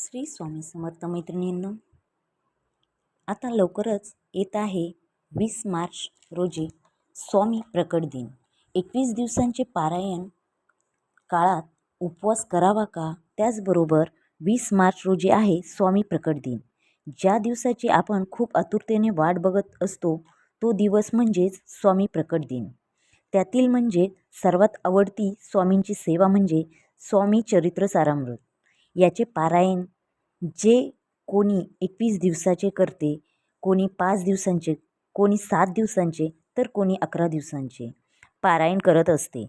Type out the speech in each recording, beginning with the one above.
श्री स्वामी समर्थ मैत्रिणींनो, आता लवकरच येत आहे 20 मार्च रोजी स्वामी प्रकट दिन. 21 दिवसांचे पारायण काळात उपवास करावा का? त्याचबरोबर 20 मार्च रोजी आहे स्वामी प्रकट दिन, ज्या दिवसाची आपण खूप आतुरतेने वाट बघत असतो. तो दिवस म्हणजेच स्वामी प्रकट दिन. त्यातील म्हणजे सर्वात आवडती स्वामींची सेवा म्हणजे स्वामी चरित्र सारामृत. याचे पारायण जे कोणी 21 दिवसाचे करते, कोणी 5 दिवसांचे, कोणी 7 दिवसांचे, तर कोणी 11 दिवसांचे पारायण करत असते.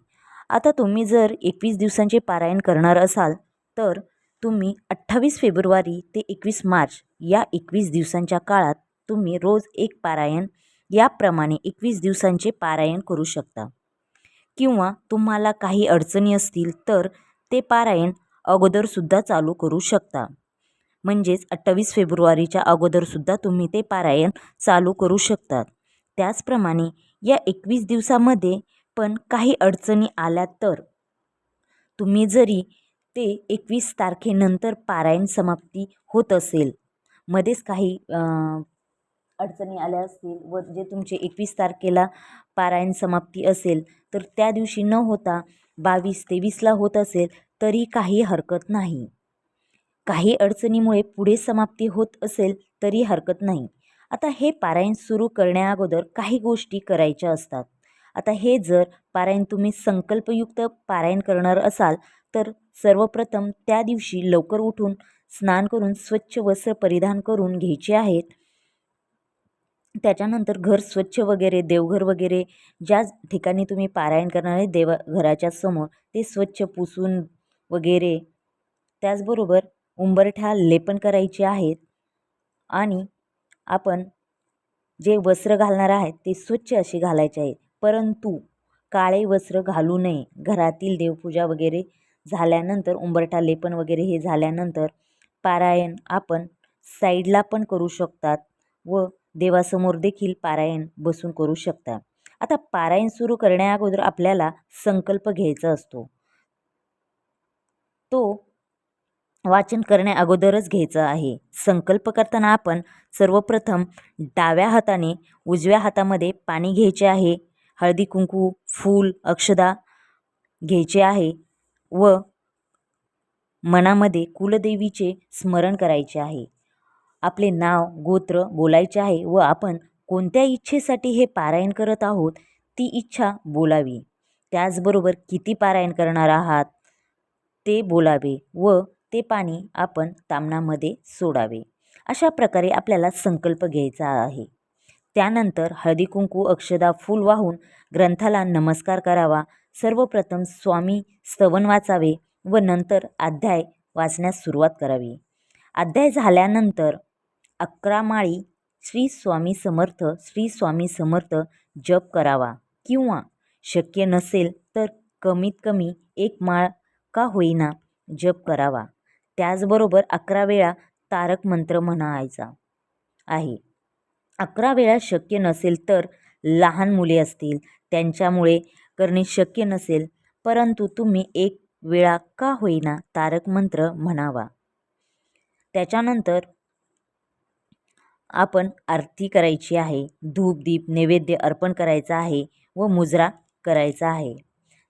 आता तुम्ही जर 21 दिवसांचे पारायण करणार असाल तर तुम्ही 28 फेब्रुवारी ते 21 मार्च या 21 दिवसांच्या काळात तुम्ही रोज एक पारायण याप्रमाणे 21 दिवसांचे पारायण करू शकता. किंवा तुम्हाला काही अडचणी असतील तर ते पारायण अगोदरसुद्धा चालू करू शकता. म्हणजेच 28 फेब्रुवारीच्या अगोदरसुद्धा तुम्ही ते पारायण चालू करू शकतात. त्याचप्रमाणे या 21 दिवसामध्ये पण काही अडचणी आल्या तर तुम्ही जरी ते 21 तारखेनंतर पारायण समाप्ती होत असेल, मध्येच काही अडचणी आल्या असतील व जे तुमचे 21 तारखेला पारायण समाप्ती असेल तर त्या दिवशी न होता 22-23ला होत असेल तरी काही हरकत नाही. काही अडचणीमुळे पुढे समाप्ती होत असेल तरी हरकत नाही. आता हे पारायण सुरू करण्याअगोदर काही गोष्टी करायच्या असतात. आता हे जर पारायण तुम्ही संकल्पयुक्त पारायण करणार असाल तर सर्वप्रथम त्या दिवशी लवकर उठून स्नान करून स्वच्छ वस्त्र परिधान करून घ्यायचे आहेत. त्याच्यानंतर घर स्वच्छ वगैरे, देवघर वगैरे ज्या ठिकाणी तुम्ही पारायण करणार आहे देवघराच्या समोर ते स्वच्छ पुसून वगैरे, त्याचबरोबर उंबरठ्या लेपन करायचे आहेत. आणि आपण जे वस्त्र घालणार आहेत ते स्वच्छ असे घालायचे आहे, परंतु काळे वस्त्र घालू नये. घरातील देवपूजा वगैरे झाल्यानंतर, उंबरठा लेपन वगैरे हे झाल्यानंतर पारायण आपण साईडला पण करू शकतात व देवासमोर देखील पारायण बसून करू शकता. आता पारायण सुरू करण्याअगोदर आपल्याला संकल्प घ्यायचा असतो. तो वाचन करण्या अगोदरच घ्यायचं आहे. संकल्प करताना आपण सर्वप्रथम डाव्या हाताने उजव्या हातामध्ये पाणी घ्यायचे आहे, हळदी कुंकू, फूल, अक्षदा घ्यायचे आहे व मनामध्ये कुलदेवीचे स्मरण करायचे आहे. आपले नाव गोत्र बोलायचे आहे व आपण कोणत्या इच्छेसाठी हे पारायण करत आहोत ती इच्छा बोलावी. त्याचबरोबर किती पारायण करणार आहात ते बोलावे व ते पाणी आपण तामणामध्ये सोडावे. अशा प्रकारे आपल्याला संकल्प घ्यायचा आहे. त्यानंतर हळदी कुंकू, अक्षदा, फूल वाहून ग्रंथाला नमस्कार करावा. सर्वप्रथम स्वामी स्तवन वाचावे व नंतर अध्याय वाचण्यास सुरुवात करावी. अध्याय झाल्यानंतर 11 माळी श्री स्वामी समर्थ, श्री स्वामी समर्थ जप करावा किंवा शक्य नसेल तर कमीत कमी 1 माळ का होईना जप करावा. त्याचबरोबर 11 वेळा तारक मंत्र म्हणायचा आहे. 11 वेळा शक्य नसेल तर लहान मुले असतील त्यांच्यामुळे करणे शक्य नसेल, परंतु तुम्ही 1 वेळा का होईना तारक मंत्र म्हणावा. त्याच्यानंतर आपण आरती करायची आहे, धूप दीप नैवेद्य अर्पण करायचा आहे व मुजरा करायचा आहे.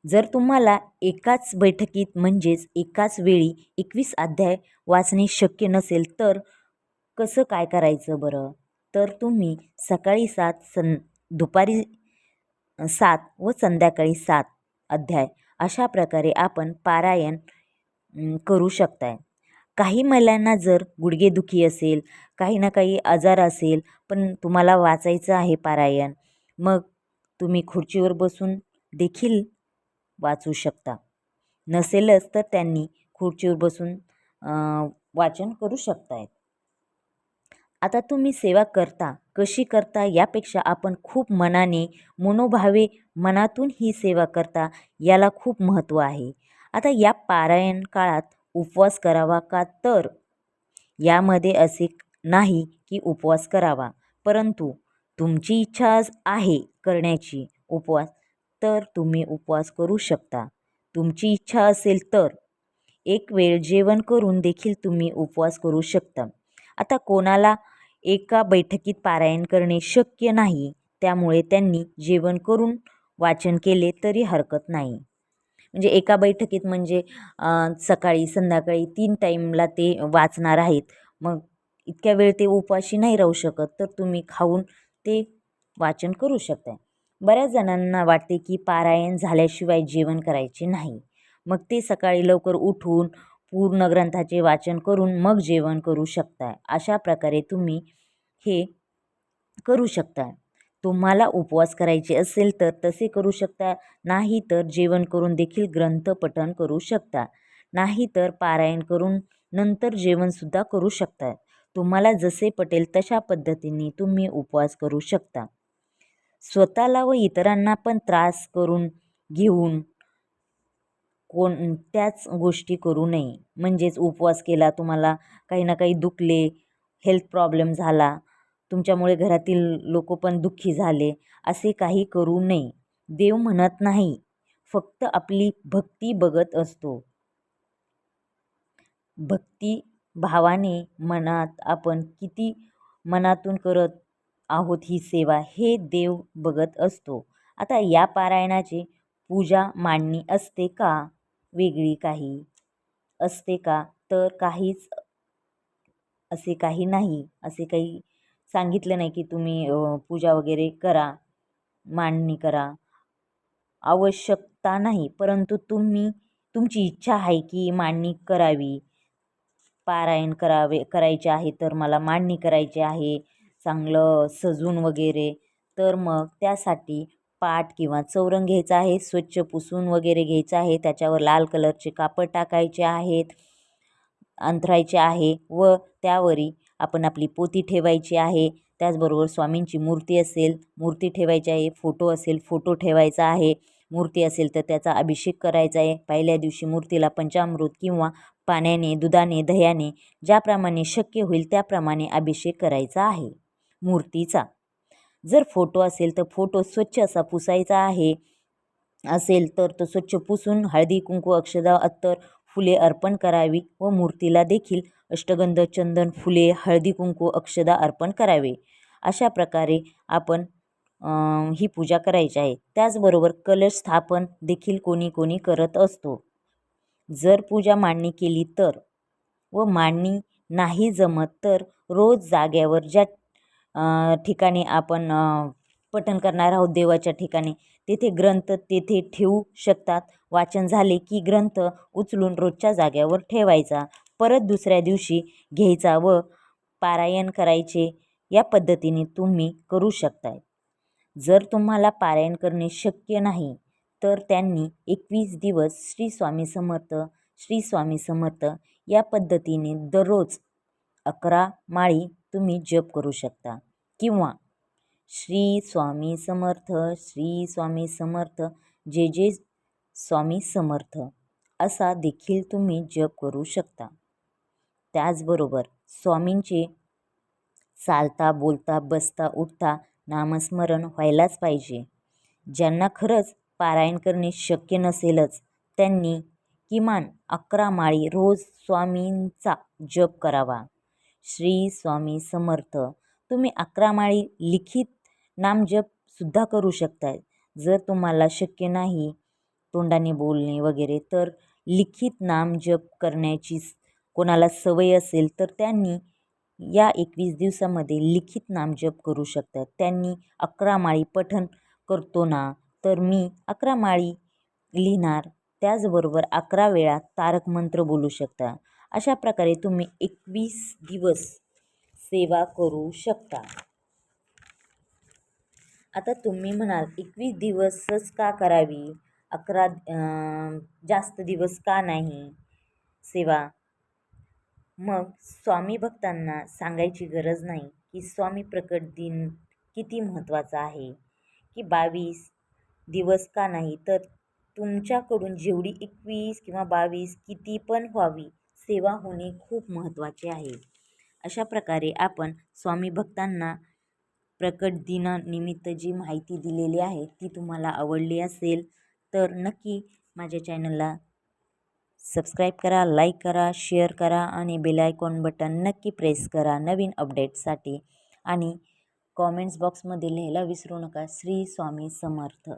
जर तुम्हाला एकाच बैठकीत म्हणजेच एकाच वेळी 21 अध्याय वाचणे शक्य नसेल तर कसं काय करायचं बरं? तर तुम्ही सकाळी 7, दुपारी 7 व संध्याकाळी 7 अध्याय अशा प्रकारे आपण पारायण करू शकताय. काही महिलांना जर गुडघेदुखी असेल, काही ना काही आजार असेल, पण तुम्हाला वाचायचं आहे पारायण, मग तुम्ही खुर्चीवर बसून देखील वाचू शकता. नसेलच तर त्यांनी खुर्चीवर बसून वाचन करू शकतायत. आता तुम्ही सेवा करता कशी करता यापेक्षा आपण खूप मनाने, मनोभावे मनातून ही सेवा करता याला खूप महत्त्व आहे. आता या पारायण काळात उपवास करावा का? तर यामध्ये असे नाही की उपवास करावा, परंतु तुमची इच्छा आहे करण्याची उपवास तर तुम्ही उपवास करू शकता. तुमची इच्छा असेल तर एक वेळ जेवण करून देखील तुम्ही उपवास करू शकता. आता कोणाला एका बैठकीत पारायण करणे शक्य नाही, त्यामुळे त्यांनी जेवण करून वाचन केले तरी हरकत नाही. म्हणजे एका बैठकीत म्हणजे सकाळी संध्याकाळी 3 टाईमला ते वाचणार आहेत. मग इतक्या वेळ ते उपवाशी नाही राहू शकत, तर तुम्ही खाऊन ते वाचन करू शकता. बऱ्याच जणांना वाटते की पारायण झाल्याशिवाय जेवण करायचे नाही. मग ते सकाळी लवकर उठून पूर्ण ग्रंथाचे वाचन करून मग जेवण करू शकता. अशा प्रकारे तुम्ही हे करू शकता. तुम्हाला उपवास करायचे असेल तर तसे करू शकता, नाही तर जेवण करून देखील ग्रंथ पठण करू शकता, नाही तर पारायण करून नंतर जेवणसुद्धा करू शकता. तुम्हाला जसे पटेल तशा पद्धतीने तुम्ही उपवास करू शकता. स्वतःला व इतरांना पण त्रास करून घेऊन कोणत्याच गोष्टी करू नये. म्हणजेच उपवास केला, तुम्हाला काही ना काही दुखले, हेल्थ प्रॉब्लेम झाला, तुमच्यामुळे घरातील लोक पण दुःखी झाले, असे काही करू नये. देव म्हणत नाही, फक्त आपली भक्ती बघत असतो. भक्ती भावाने मनात आपण किती मनातून करत आहोत ही सेवा, हे देव बघत असतो. आता या पारायणाची पूजा मांडणी असते का, वेगळी काही असते का, तर काहीच असे काही नाही. असे काही सांगितलं नाही की तुम्ही पूजा वगैरे करा, मांडणी करा, आवश्यकता नाही. परंतु तुमची इच्छा आहे की मांडणी करावी, पारायण करायचे आहे, तर मला मांडणी करायची आहे चांगलं सजून वगैरे, तर मग त्यासाठी पाट किंवा चौरंग घ्यायचा आहे, स्वच्छ पुसून वगैरे घ्यायचं आहे, त्याच्यावर लाल कलरचे कापड टाकायचे आहेत, अंथरायचे आहे व त्यावरी आपण आपली पोती ठेवायची आहे. त्याचबरोबर स्वामींची मूर्ती असेल मूर्ती ठेवायची आहे, फोटो असेल फोटो ठेवायचा आहे, मूर्ती असेल तर त्याचा अभिषेक करायचा आहे. पहिल्या दिवशी मूर्तीला पंचामृत किंवा पाण्याने, दुधाने, दह्याने ज्याप्रमाणे शक्य होईल त्याप्रमाणे अभिषेक करायचा आहे मूर्तीचा. जर फोटो असेल तर फोटो स्वच्छ असा पुसायचा आहे. असेल तर तो स्वच्छ पुसून हळदी कुंकू अक्षदा अत्तर फुले अर्पण करावी व मूर्तीला देखील अष्टगंध चंदन फुले हळदी कुंकू अक्षदा अर्पण करावे. अशा प्रकारे आपण ही पूजा करायची आहे. त्याचबरोबर कलश स्थापन देखील कोणी कोणी करत असतो. जर पूजा मांडणी केली तर व मांडणी नाही जमत तर रोज जाग्यावर ज्या ठिकाणी आपण पठण करणार आहोत देवाच्या ठिकाणी, तेथे ग्रंथ तेथे ठेवू शकतात. वाचन झाले की ग्रंथ उचलून रोजच्या जाग्यावर ठेवायचा, परत दुसऱ्या दिवशी घ्यायचा व पारायण करायचे. या पद्धतीने तुम्ही करू शकताय. जर तुम्हाला पारायण करणे शक्य नाही तर त्यांनी 21 दिवस श्री स्वामी समर्थ श्री स्वामी समर्थ या पद्धतीने दररोज 11 माळी तुम्ही जप करू शकता, किंवा श्री स्वामी समर्थ श्री स्वामी समर्थ जे जे स्वामी समर्थ असा देखील तुम्ही जप करू शकता. त्याचबरोबर स्वामींचे चालता बोलता बसता उठता नामस्मरण व्हायलाच पाहिजे. ज्यांना खरंच पारायण करणे शक्य नसेलच त्यांनी किमान 11 माळी रोज स्वामींचा जप करावा. श्री स्वामी समर्थ. तुम्ही 11 माळी लिखित नामजपसुद्धा करू शकताय. जर तुम्हाला शक्य नाही तोंडाने बोलणे वगैरे, तर लिखित नामजप करण्याची कोणाला सवय असेल तर त्यांनी या 21 दिवसामध्ये लिखित नामजप करू शकतात. त्यांनी 11 माळी पठण करतो ना, तर मी 11 माळी लिहिणार, त्याचबरोबर 11 वेळा तारक मंत्र बोलू शकता. अशा प्रकारे तुम्ही 21 दिवस सेवा करू शकता. आता तुम्ही म्हणाल 21 दिवसच का करावी, 11 जास्त दिवस का नाही सेवा? मग स्वामी भक्तांना सांगायची गरज नाही की स्वामी प्रकट दिन किती महत्त्वाचा आहे, की 22 दिवस का नाही, तर तुमच्याकडून जेवढी 21 किंवा 22 किती पण व्हावी, सेवा होणे खूप महत्त्वाचे आहे. अशा प्रकारे आपण स्वामी भक्तांना प्रकट दिनानिमित्त जी माहिती दिलेली आहे ती तुम्हाला आवडली असेल तर नक्की माझ्या चॅनलला सबस्क्राईब करा, लाईक करा, शेअर करा आणि बेल आयकॉन बटन नक्की प्रेस करा नवीन अपडेट्ससाठी. आणि कॉमेंट्स बॉक्समध्ये लिहायला विसरू नका. श्री स्वामी समर्थ.